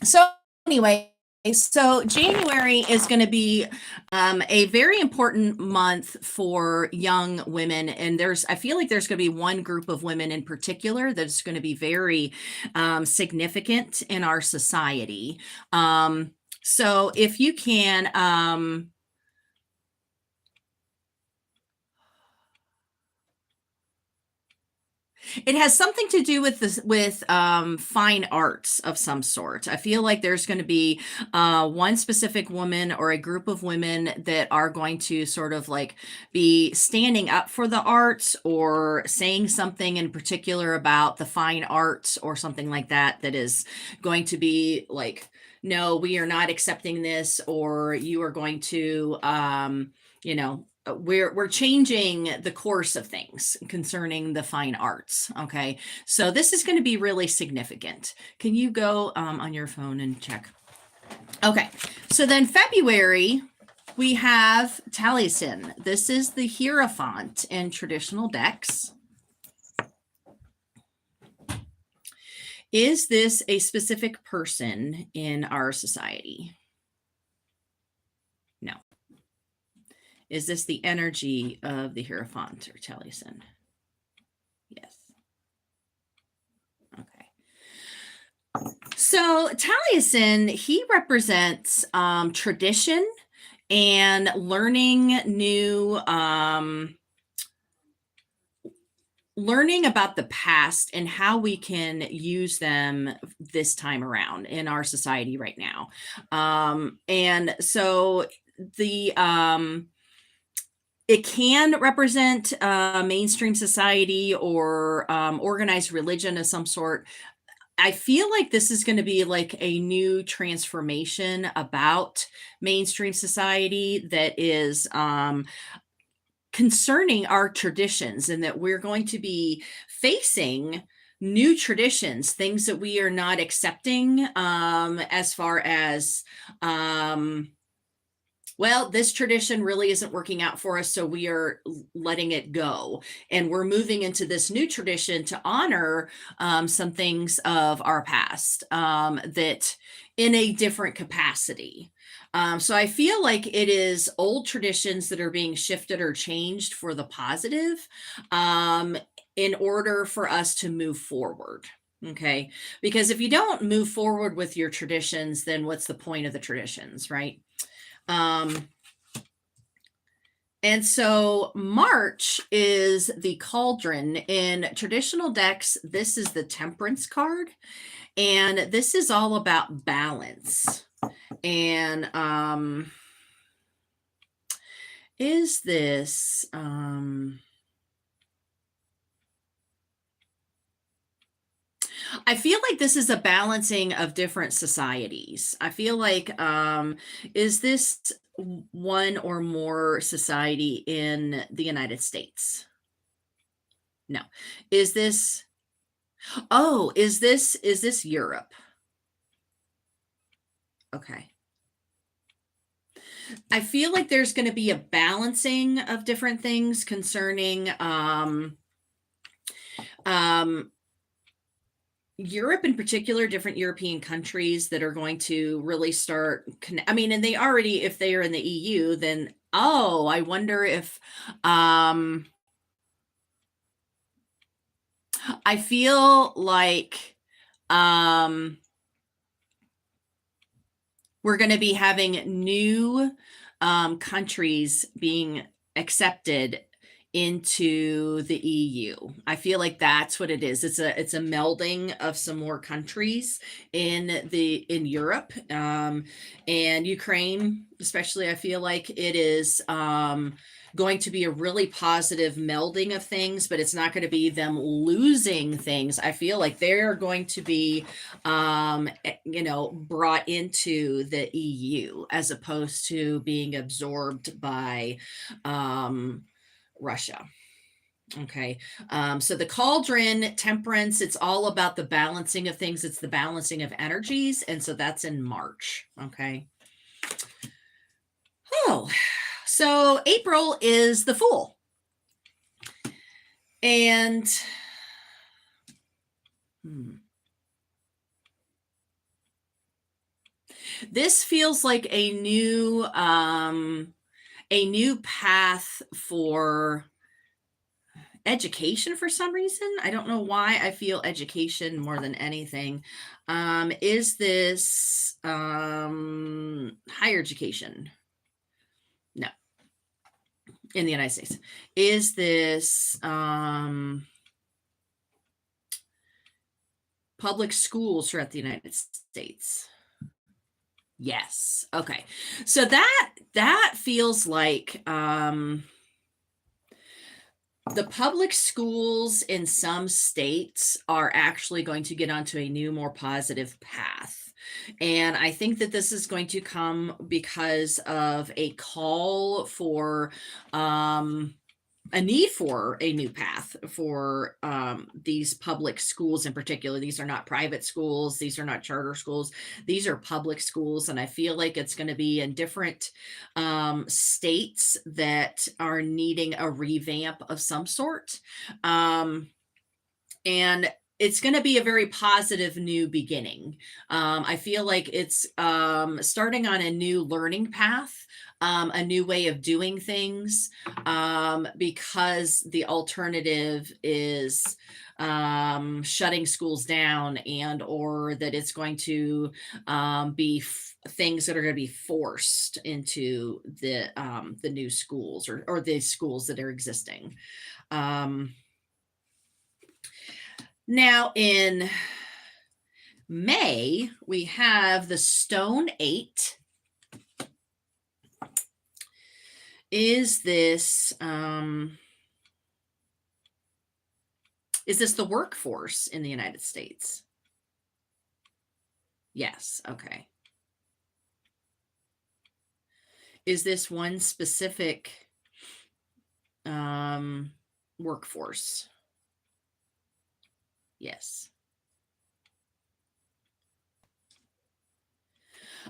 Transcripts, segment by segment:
So anyway, so January is going to be a very important month for young women, and I feel like there's going to be one group of women in particular that's going to be very significant in our society. So if you can, it has something to do with this, with fine arts of some sort. I feel like there's going to be one specific woman or a group of women that are going to sort of like be standing up for the arts or saying something in particular about the fine arts or something like that, that is going to be like, no, we are not accepting this, or you are going to, we're changing the course of things concerning the fine arts. Okay, so this is going to be really significant. Can you go on your phone and check? Okay, so then February we have Taliesin. This is the Hierophant in traditional decks. Is this a specific person in our society? No. Is this the energy of the Hierophant or Taliesin? Yes. Okay. So Taliesin, he represents tradition and learning about the past and how we can use them this time around in our society right now. And so the it can represent mainstream society or organized religion of some sort. I feel like this is going to be like a new transformation about mainstream society that is concerning our traditions, and that we're going to be facing new traditions, things that we are not accepting, as far as well, this tradition really isn't working out for us, so we are letting it go. And we're moving into this new tradition to honor some things of our past, that in a different capacity. So I feel like it is old traditions that are being shifted or changed for the positive, in order for us to move forward. Okay. Because if you don't move forward with your traditions, then what's the point of the traditions, right? And so March is the cauldron. In traditional decks, this is the Temperance card, and this is all about balance. And is this I feel like this is a balancing of different societies. I feel like, is this one or more society in the United States? No. Is this, oh, is this Europe? Okay. I feel like there's going to be a balancing of different things concerning um, Europe in particular, different European countries that are going to really start. I mean, and they already, if they are in the EU, then oh, I wonder if I feel like we're going to be having new countries being accepted into the EU. I feel like that's what it is. It's a melding of some more countries in Europe, and Ukraine, especially. I feel like it is going to be a really positive melding of things, but it's not going to be them losing things. I feel like they're going to be, brought into the EU as opposed to being absorbed by Russia. Okay. So the cauldron, temperance, it's all about the balancing of things. It's the balancing of energies. And so that's in March. Okay. Oh, so April is the Fool. And This feels like a new path for education for some reason. I don't know why I feel education more than anything. Is this higher education? No, in the United States. Is this public schools throughout the United States? Yes. Okay. So that feels like the public schools in some states are actually going to get onto a new, more positive path. And I think that this is going to come because of a call for a need for a new path for these public schools in particular. These are not private schools. These are not charter schools. These are public schools. And I feel like it's going to be in different states that are needing a revamp of some sort. And it's going to be a very positive new beginning. I feel like it's starting on a new learning path, a new way of doing things, because the alternative is shutting schools down, and or that it's going to be things that are going to be forced into the new schools, or the schools that are existing. Now in May, we have the Stone 8. Is this the workforce in the United States? Yes. Okay. Is this one specific workforce? Yes.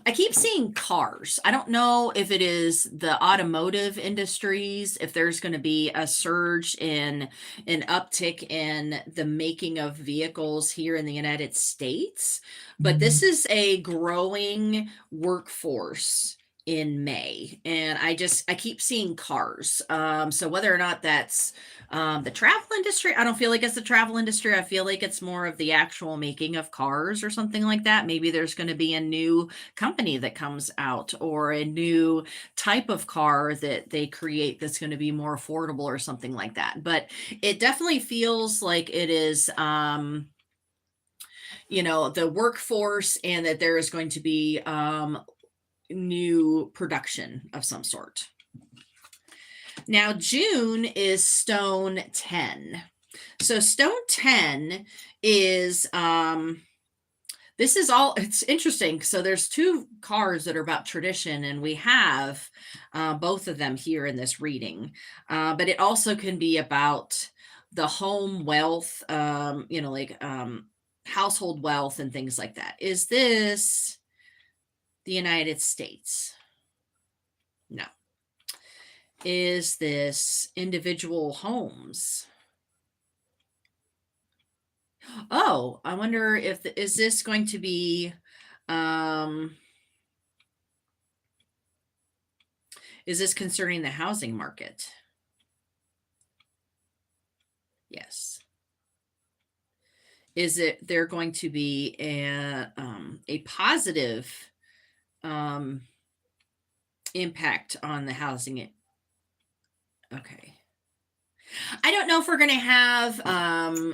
I keep seeing cars. I don't know if it is the automotive industries, if there's going to be a surge in an uptick in the making of vehicles here in the United States, but this is a growing workforce in May, and I keep seeing cars. So whether or not that's the travel industry, I don't feel like it's the travel industry. I feel like it's more of the actual making of cars or something like that. Maybe there's going to be a new company that comes out, or a new type of car that they create that's going to be more affordable or something like that. But it definitely feels like it is the workforce, and that there is going to be new production of some sort. Now June is Stone 10. So Stone 10 is this is all, it's interesting. So there's two cards that are about tradition, and we have both of them here in this reading. But it also can be about the home wealth, household wealth and things like that. Is this the United States? No. Is this individual homes? Oh, I wonder if is this going to be is this concerning the housing market? Yes. Is it there going to be a positive impact on the housing? Okay. I don't know if we're going to have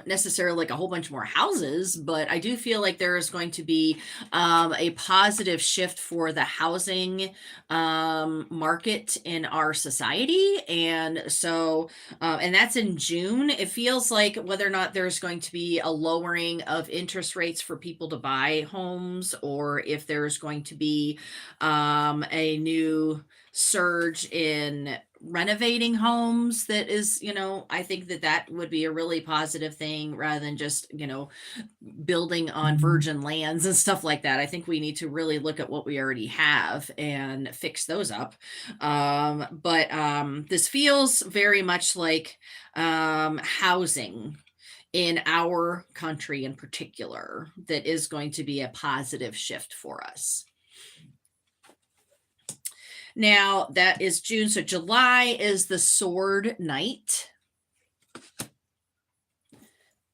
necessarily like a whole bunch more houses, but I do feel like there is going to be a positive shift for the housing market in our society. And so, and that's in June. It feels like whether or not there's going to be a lowering of interest rates for people to buy homes, or if there's going to be a new surge in renovating homes, that is, I think that would be a really positive thing, rather than just, building on virgin lands and stuff like that. I think we need to really look at what we already have and fix those up. But this feels very much like housing in our country in particular that is going to be a positive shift for us. Now that is June. So July is the Sword Knight.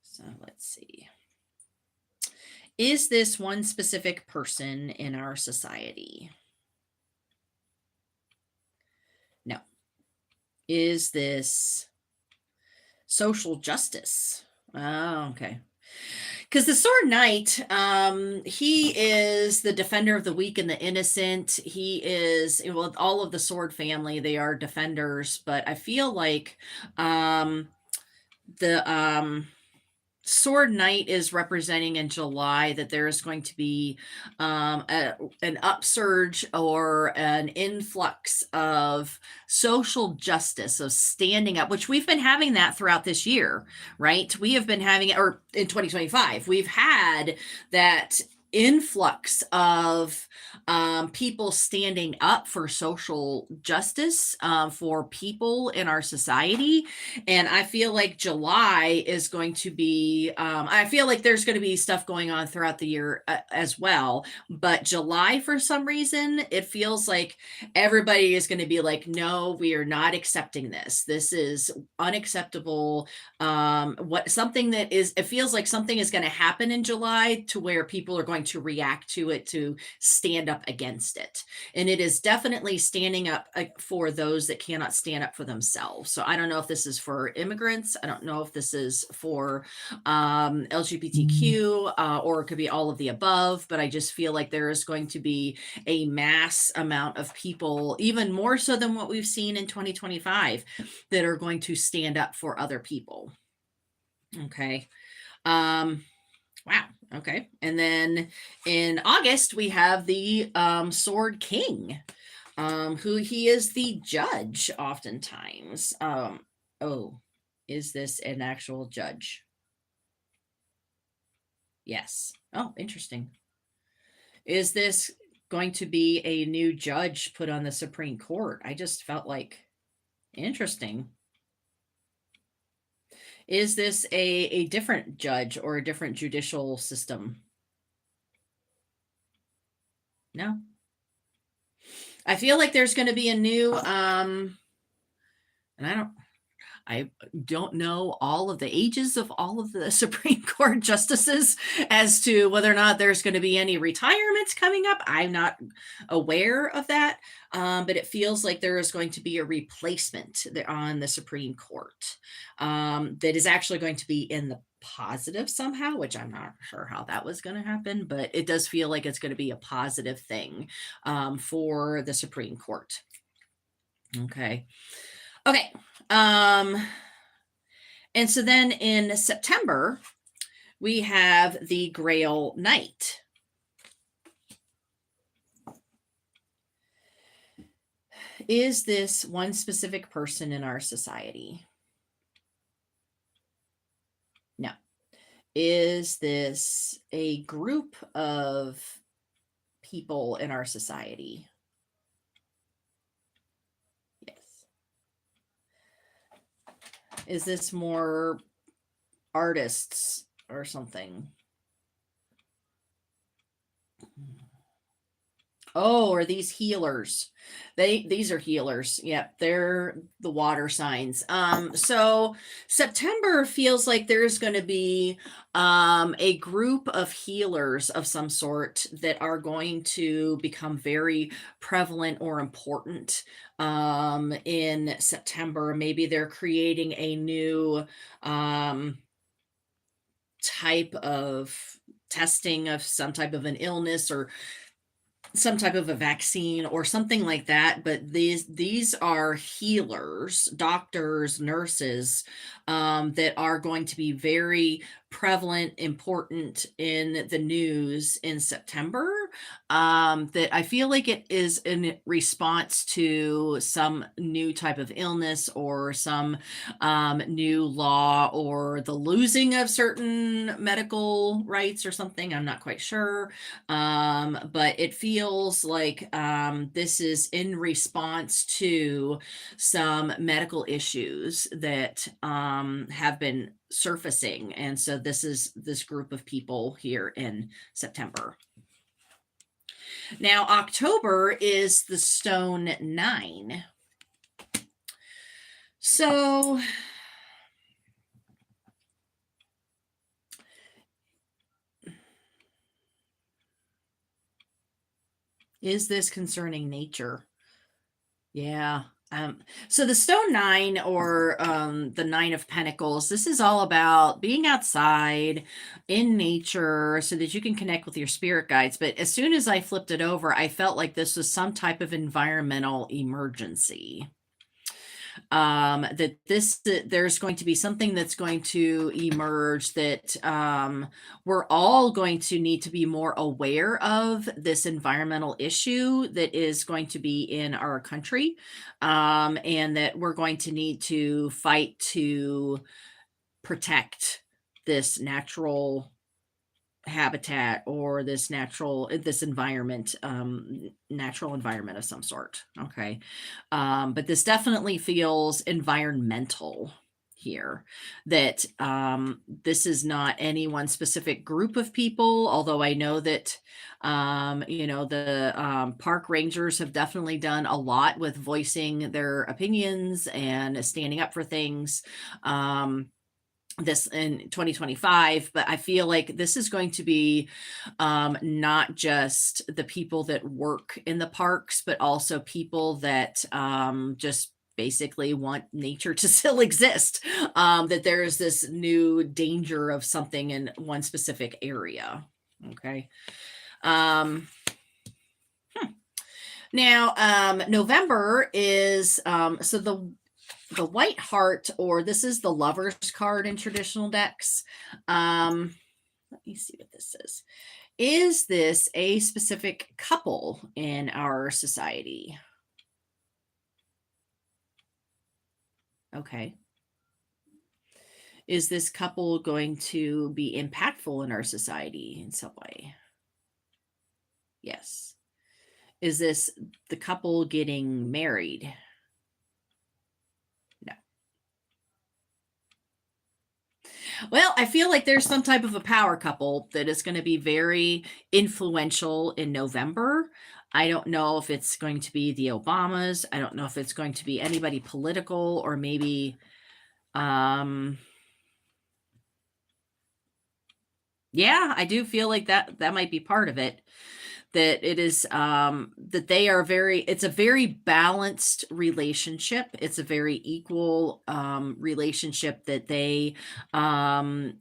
So let's see. Is this one specific person in our society? No. Is this social justice? Oh, okay. Because the Sword Knight, he is the defender of the weak and the innocent. He is, well, all of the Sword family, they are defenders, but I feel like the Sword Knight is representing in July that there is going to be an upsurge or an influx of social justice, of standing up, which we've been having that throughout this year, right? We have been having it, or in 2025, we've had that influx of people standing up for social justice for people in our society. And I feel like July is going to be, I feel like there's going to be stuff going on throughout the year as well. But July, for some reason, it feels like everybody is going to be like, no, we are not accepting this. This is unacceptable. Something that is, it feels like something is going to happen in July to where people are going to react to it, to stand up against it. And it is definitely standing up for those that cannot stand up for themselves. So I don't know if this is for immigrants. I don't know if this is for LGBTQ or it could be all of the above, but I just feel like there is going to be a mass amount of people, even more so than what we've seen in 2025, that are going to stand up for other people. Okay. Wow. Okay. And then in August, we have the Sword King, who he is the judge oftentimes. Oh, is this an actual judge? Yes. Oh, interesting. Is this going to be a new judge put on the Supreme Court? I just felt like interesting. Is this a different judge or a different judicial system? No. I feel like there's going to be a new and I don't know all of the ages of all of the Supreme Court justices as to whether or not there's going to be any retirements coming up. I'm not aware of that, but it feels like there is going to be a replacement on the Supreme Court that is actually going to be in the positive somehow, which I'm not sure how that was going to happen, but it does feel like it's going to be a positive thing for the Supreme Court. Okay. Okay. And so then in September, we have the Grail Knight. Is this one specific person in our society? No. Is this a group of people in our society? Is this more artists or something? Oh, are these healers? These are healers. Yep, they're the water signs. So September feels like there's going to be a group of healers of some sort that are going to become very prevalent or important in September. Maybe they're creating a new type of testing of some type of an illness or some type of a vaccine or something like that. But these are healers, doctors, nurses that are going to be very prevalent, important in the news in September. That I feel like it is in response to some new type of illness or some new law or the losing of certain medical rights or something. I'm not quite sure. But it feels like this is in response to some medical issues that have been surfacing. And so this is this group of people here in September. Now, October is the stone 9. So is this concerning nature? Yeah. So the stone 9, or the 9 of Pentacles, this is all about being outside in nature so that you can connect with your spirit guides. But as soon as I flipped it over, I felt like this was some type of environmental emergency. That there's going to be something that's going to emerge that we're all going to need to be more aware of, this environmental issue that is going to be in our country, and that we're going to need to fight to protect this natural habitat, or this environment, natural environment of some sort. Okay. But this definitely feels environmental here, that this is not any one specific group of people, although I know that the park rangers have definitely done a lot with voicing their opinions and standing up for things, this in 2025. But I feel like this is going to be not just the people that work in the parks, but also people that just basically want nature to still exist, that there is this new danger of something in one specific area. Okay. Now, November is so the white heart, or this is the Lover's card in traditional decks. Let me see what this is. Is this a specific couple in our society? Okay. Is this couple going to be impactful in our society in some way? Yes. Is this the couple getting married? No. Well, I feel like there's some type of a power couple that is going to be very influential in November. I don't know if it's going to be the Obamas. I don't know if it's going to be anybody political, or maybe yeah, I do feel like that might be part of it. That it is that they are it's a very balanced relationship. It's a very equal relationship, that they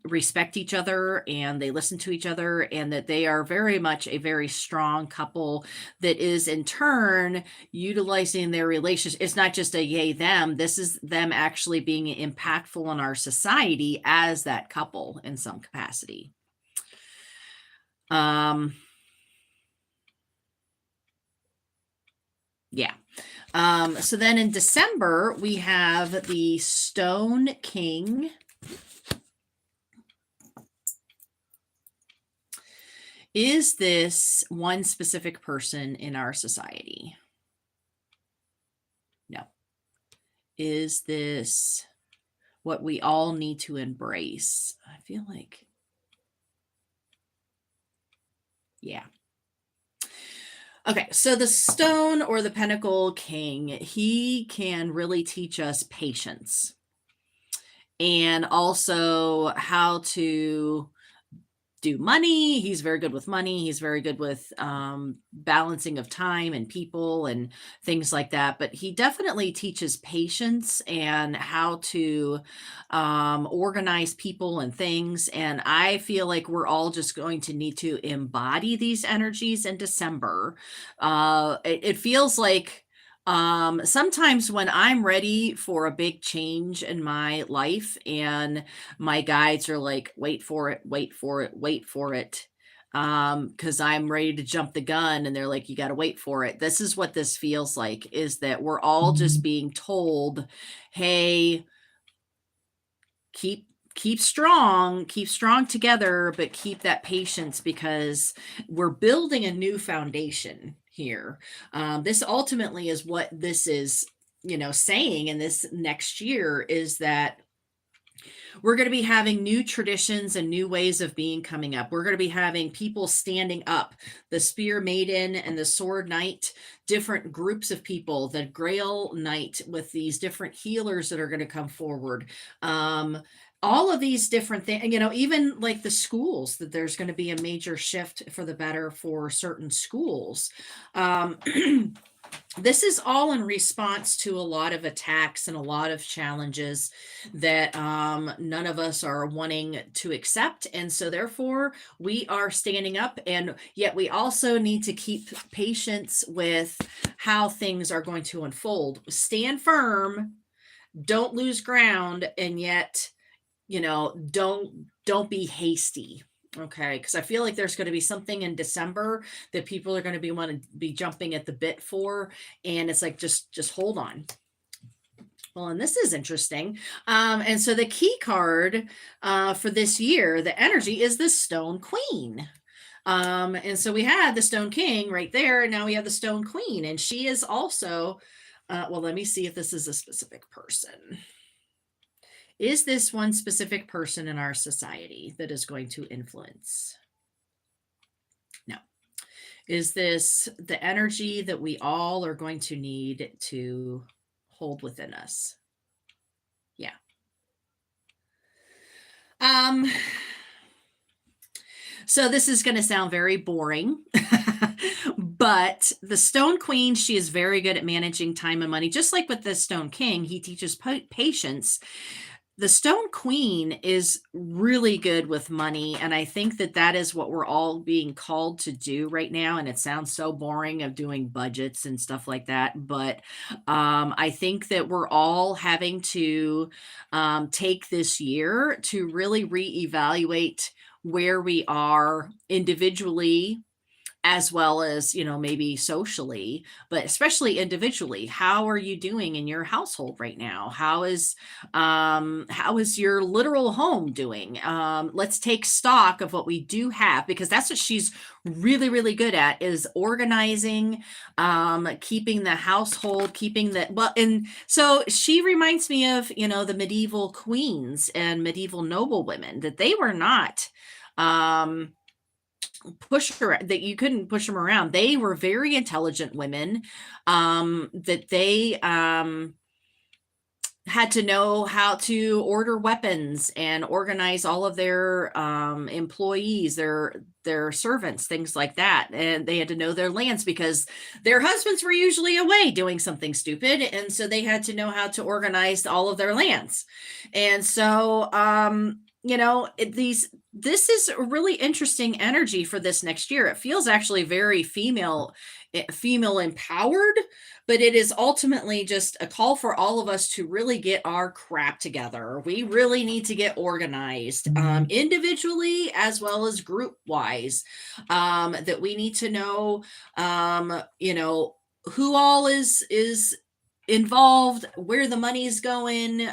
respect each other and they listen to each other, and that they are very much a very strong couple that is in turn utilizing their relationship. It's not just a yay them. This is them actually being impactful in our society as that couple in some capacity. Yeah. So then in December, we have the Stone King. Is this one specific person in our society? No. Is this what we all need to embrace? I feel like, yeah. Okay, so the stone, or the Pentacle King, he can really teach us patience, and also how to do money. He's very good with money. He's very good with balancing of time and people and things like that. But he definitely teaches patience and how to organize people and things. And I feel like we're all just going to need to embody these energies in December. It feels like sometimes when I'm ready for a big change in my life, and my guides are like, wait for it, wait for it, wait for it. Because I'm ready to jump the gun, and they're like, you got to wait for it. This is what this feels like, is that we're all just being told, hey, keep strong together, but keep that patience, because we're building a new foundation here. This ultimately is what this is, saying in this next year, is that We're going to be having new traditions and new ways of being coming up. We're going to be having people standing up, the Spear Maiden and the Sword Knight, different groups of people, the Grail Knight with these different healers that are going to come forward. All of these different things, even like the schools, that there's going to be a major shift for the better for certain schools. This is all in response to a lot of attacks and a lot of challenges that none of us are wanting to accept. And so therefore we are standing up, and yet we also need to keep patience with how things are going to unfold. Stand firm, don't lose ground, and yet, don't be hasty. Okay, because I feel like there's going to be something in December that people are going to want to be jumping at the bit for, and it's like just hold on. Well, and this is interesting. And so the key card for this year, the energy, is the Stone Queen. And so we had the Stone King right there, and now we have the Stone Queen, and she is also. Well, let me see if this is a specific person. Is this one specific person in our society that is going to influence? No. Is this the energy that we all are going to need to hold within us? Yeah. So this is going to sound very boring, but the Stone Queen, she is very good at managing time and money. Just like with the Stone King, he teaches patience. The Stone Queen is really good with money, and I think that is what we're all being called to do right now. And it sounds so boring of doing budgets and stuff like that, but I think that we're all having to take this year to really reevaluate where we are individually, as well as, maybe socially, but especially individually. How are you doing in your household right now? How is your literal home doing? Let's take stock of what we do have, because that's what she's really, really good at, is organizing, keeping the household, and so she reminds me of, the medieval queens and medieval noblewomen, that they were not, that you couldn't push them around. They were very intelligent women, that they had to know how to order weapons and organize all of their employees, their servants, things like that. And they had to know their lands, because their husbands were usually away doing something stupid, and so they had to know how to organize all of their lands. And so this is a really interesting energy for this next year. It feels actually very female empowered, but it is ultimately just a call for all of us to really get our crap together. We really need to get organized, individually as well as group wise, that we need to know, who all is involved, where the money's going.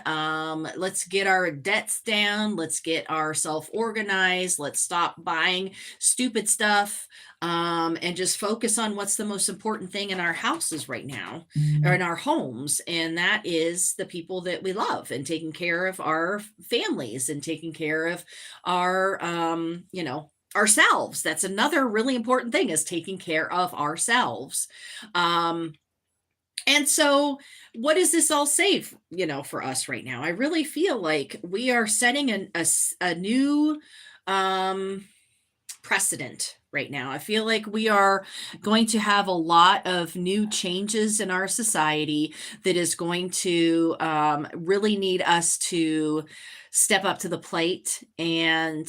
Let's get our debts down. Let's get ourselves organized. Let's stop buying stupid stuff, and just focus on what's the most important thing in our houses right now, or in our homes. And that is the people that we love, and taking care of our families, and taking care of our, ourselves. That's another really important thing, is taking care of ourselves. And so what does this all say, for us right now? I really feel like we are setting a new precedent right now. I feel like we are going to have a lot of new changes in our society that is going to really need us to step up to the plate and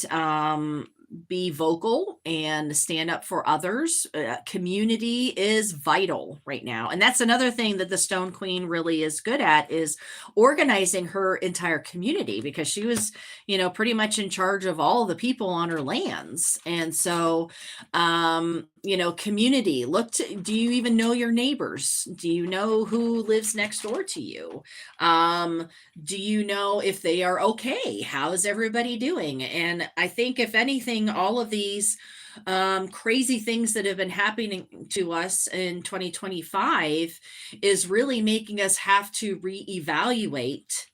be vocal and stand up for others. Community is vital right now. And that's another thing that the Stone Queen really is good at, is organizing her entire community, because she was, pretty much in charge of all the people on her lands. And so, community, do you even know your neighbors? Do you know who lives next door to you? Do you know if they are okay? How is everybody doing? And I think, if anything, all of these crazy things that have been happening to us in 2025 is really making us have to reevaluate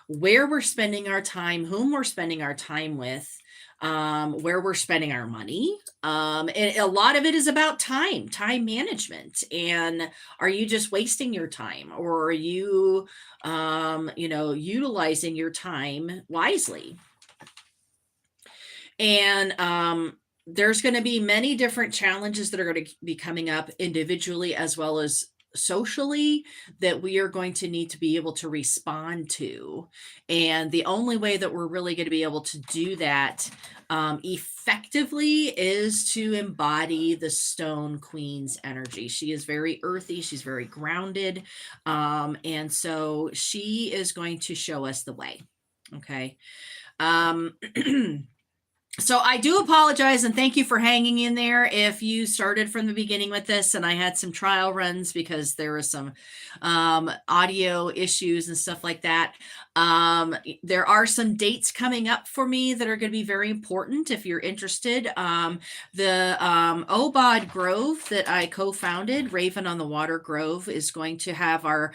where we're spending our time, whom we're spending our time with, where we're spending our money. And a lot of it is about time management. And are you just wasting your time, or are you, utilizing your time wisely? And there's going to be many different challenges that are going to be coming up individually as well as socially that we are going to need to be able to respond to. And the only way that we're really going to be able to do that effectively is to embody the Stone Queen's energy. She is very earthy, she's very grounded. And so she is going to show us the way. Okay. Um, So I do apologize and thank you for hanging in there if you started from the beginning with this and I had some trial runs because there were some audio issues and stuff like that. There are some dates coming up for me that are going to be very important if you're interested. The Obod Grove that I co-founded, Raven on the Water Grove, is going to have our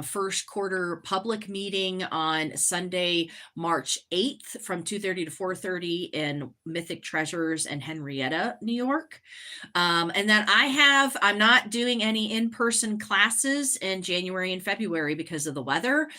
first quarter public meeting on Sunday, March 8th from 2:30 to 4:30 in Mythic Treasures in Henrietta, New York. And then I'm not doing any in-person classes in January and February because of the weather.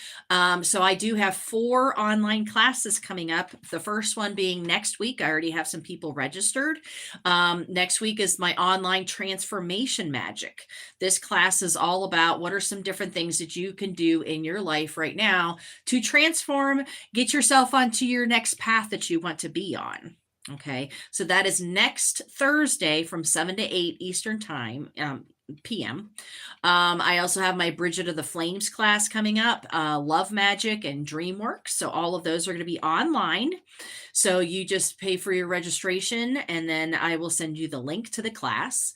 So I do have 4 online classes coming up. The first one being next week. I already have some people registered. Next week is my online transformation magic. This class is all about what are some different things that you can do in your life right now to transform, get yourself onto your next path that you want to be on. Okay, so that is next Thursday from 7 to 8 Eastern time, PM. I also have my Bridget of the Flames class coming up, Love Magic and Dreamworks. So all of those are going to be online. So you just pay for your registration and then I will send you the link to the class.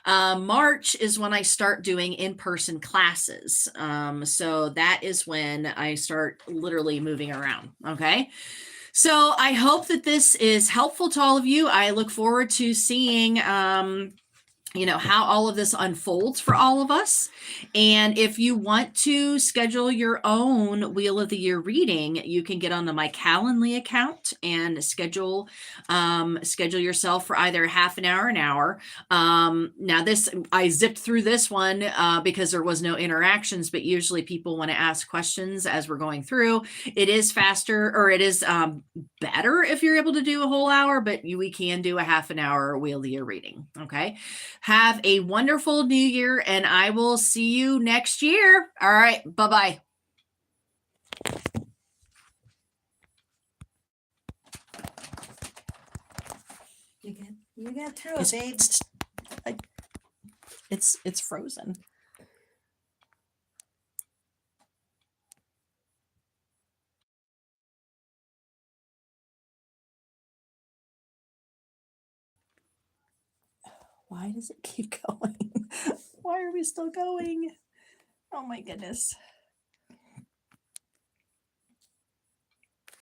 March is when I start doing in-person classes. So that is when I start literally moving around. Okay. So I hope that this is helpful to all of you. I look forward to seeing, how all of this unfolds for all of us. And if you want to schedule your own Wheel of the Year reading, you can get onto my Calendly account and schedule yourself for either half an hour, an hour. Now I zipped through this one because there was no interactions, but usually people want to ask questions as we're going through. It is faster, or it is better if you're able to do a whole hour, but we can do a half an hour Wheel of the Year reading. Okay. Have a wonderful new year, and I will see you next year. All right. Bye-bye. You got through it, babe. It's frozen. Why does it keep going? Why are we still going? Oh my goodness.